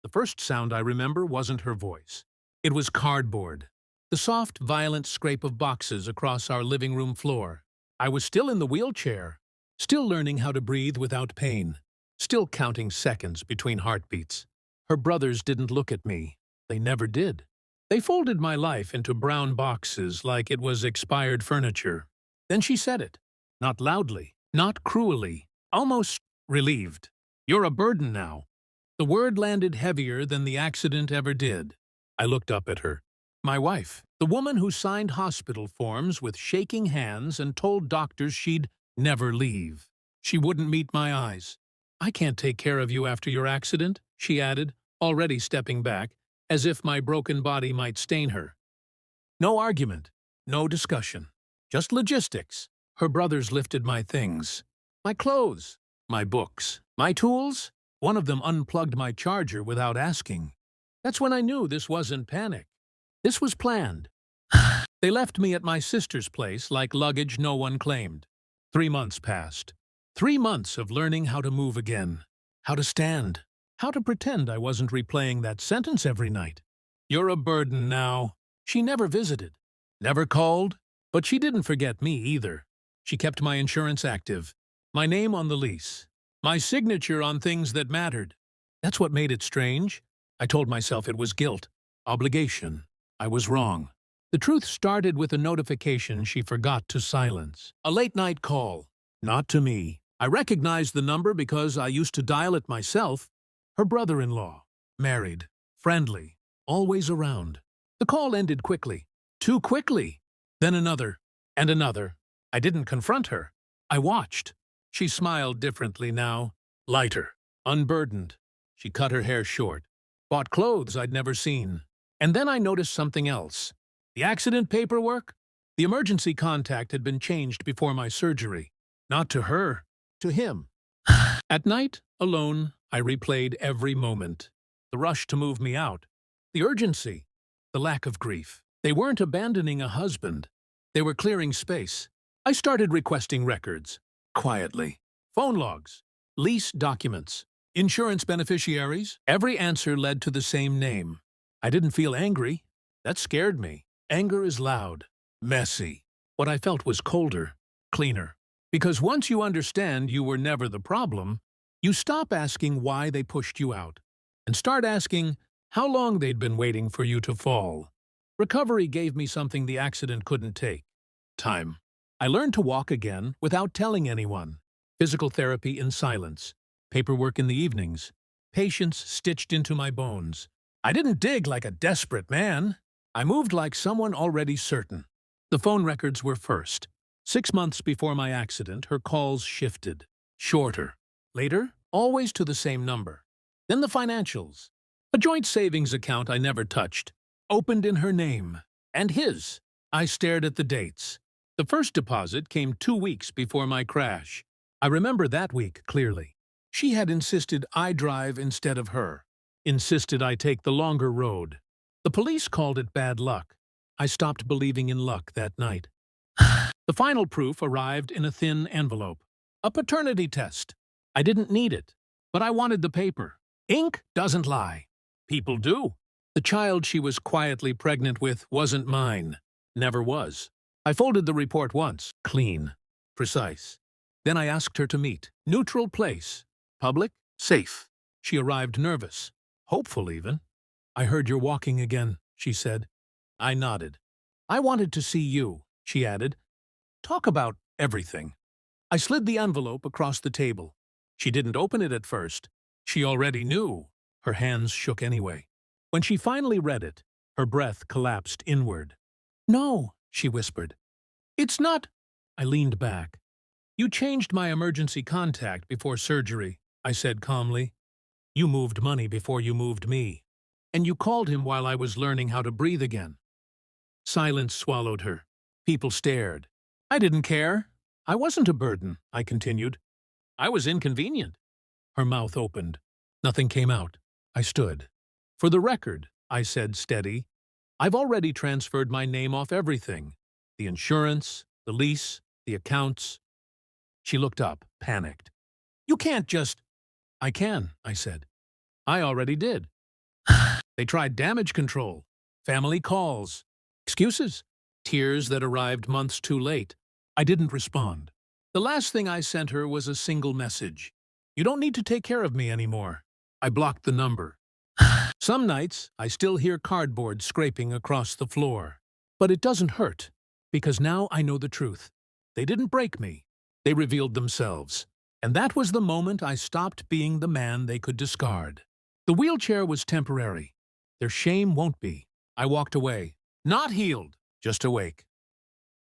The first sound I remember wasn't her voice. It was cardboard. The soft, violent scrape of boxes across our living room floor. I was still in the wheelchair, still learning how to breathe without pain, still counting seconds between heartbeats. Her brothers didn't look at me. They never did. They folded my life into brown boxes like it was expired furniture. Then she said it. Not loudly, not cruelly, almost relieved. "You're a burden now." The word landed heavier than the accident ever did. I looked up at her. My wife, the woman who signed hospital forms with shaking hands and told doctors she'd never leave. She wouldn't meet my eyes. "I can't take care of you after your accident," she added, already stepping back, as if my broken body might stain her. No argument, no discussion, just logistics. Her brothers lifted my things. My clothes, my books, my tools. One of them unplugged my charger without asking. That's when I knew this wasn't panic. This was planned. They left me at my sister's place like luggage no one claimed. 3 months passed. 3 months of learning how to move again, how to stand, how to pretend I wasn't replaying that sentence every night. "You're a burden now." She never visited, never called, but she didn't forget me either. She kept my insurance active, my name on the lease, my signature on things that mattered. That's what made it strange. I told myself it was guilt, obligation. I was wrong. The truth started with a notification she forgot to silence. A late-night call. Not to me. I recognized the number because I used to dial it myself. Her brother-in-law. Married. Friendly. Always around. The call ended quickly. Too quickly. Then another. And another. I didn't confront her. I watched. She smiled differently now. Lighter. Unburdened. She cut her hair short. Bought clothes I'd never seen. And then I noticed something else. The accident paperwork? The emergency contact had been changed before my surgery. Not to her. To him. At night, alone, I replayed every moment. The rush to move me out. The urgency. The lack of grief. They weren't abandoning a husband. They were clearing space. I started requesting records. Quietly. Phone logs. Lease documents. Insurance beneficiaries. Every answer led to the same name. I didn't feel angry. That scared me. Anger is loud. Messy. What I felt was colder. Cleaner. Because once you understand you were never the problem, you stop asking why they pushed you out and start asking how long they'd been waiting for you to fall. Recovery gave me something the accident couldn't take. Time. I learned to walk again without telling anyone. Physical therapy in silence. Paperwork in the evenings. Patience stitched into my bones. I didn't dig like a desperate man. I moved like someone already certain. The phone records were first. 6 months before my accident, her calls shifted. Shorter. Later, always to the same number. Then the financials. A joint savings account I never touched. Opened in her name. And his. I stared at the dates. The first deposit came 2 weeks before my crash. I remember that week clearly. She had insisted I drive instead of her. Insisted I take the longer road. The police called it bad luck. I stopped believing in luck that night. The final proof arrived in a thin envelope. A paternity test. I didn't need it, but I wanted the paper. Ink doesn't lie. People do. The child she was quietly pregnant with wasn't mine. Never was. I folded the report once. Clean. Precise. Then I asked her to meet. Neutral place. Public. Safe. She arrived nervous. Hopeful even. "I heard you're walking again," she said. I nodded. "I wanted to see you," she added. "Talk about everything." I slid the envelope across the table. She didn't open it at first. She already knew. Her hands shook anyway. When she finally read it, her breath collapsed inward. "No," she whispered. "It's not—" I leaned back. "You changed my emergency contact before surgery," I said calmly. "You moved money before you moved me. And you called him while I was learning how to breathe again." Silence swallowed her. People stared. I didn't care. I wasn't a burden, I continued. I was inconvenient. Her mouth opened. Nothing came out. I stood. "For the record," I said steady, "I've already transferred my name off everything. The insurance, the lease, the accounts." She looked up, panicked. "You can't just—" "I can," I said. "I already did. They tried damage control, family calls, excuses, tears that arrived months too late. I didn't respond. The last thing I sent her was a single message. You don't need to take care of me anymore. I blocked the number. Some nights, I still hear cardboard scraping across the floor. But it doesn't hurt, because now I know the truth. They didn't break me. They revealed themselves. And that was the moment I stopped being the man they could discard. The wheelchair was temporary. Their shame won't be. I walked away. Not healed, just awake.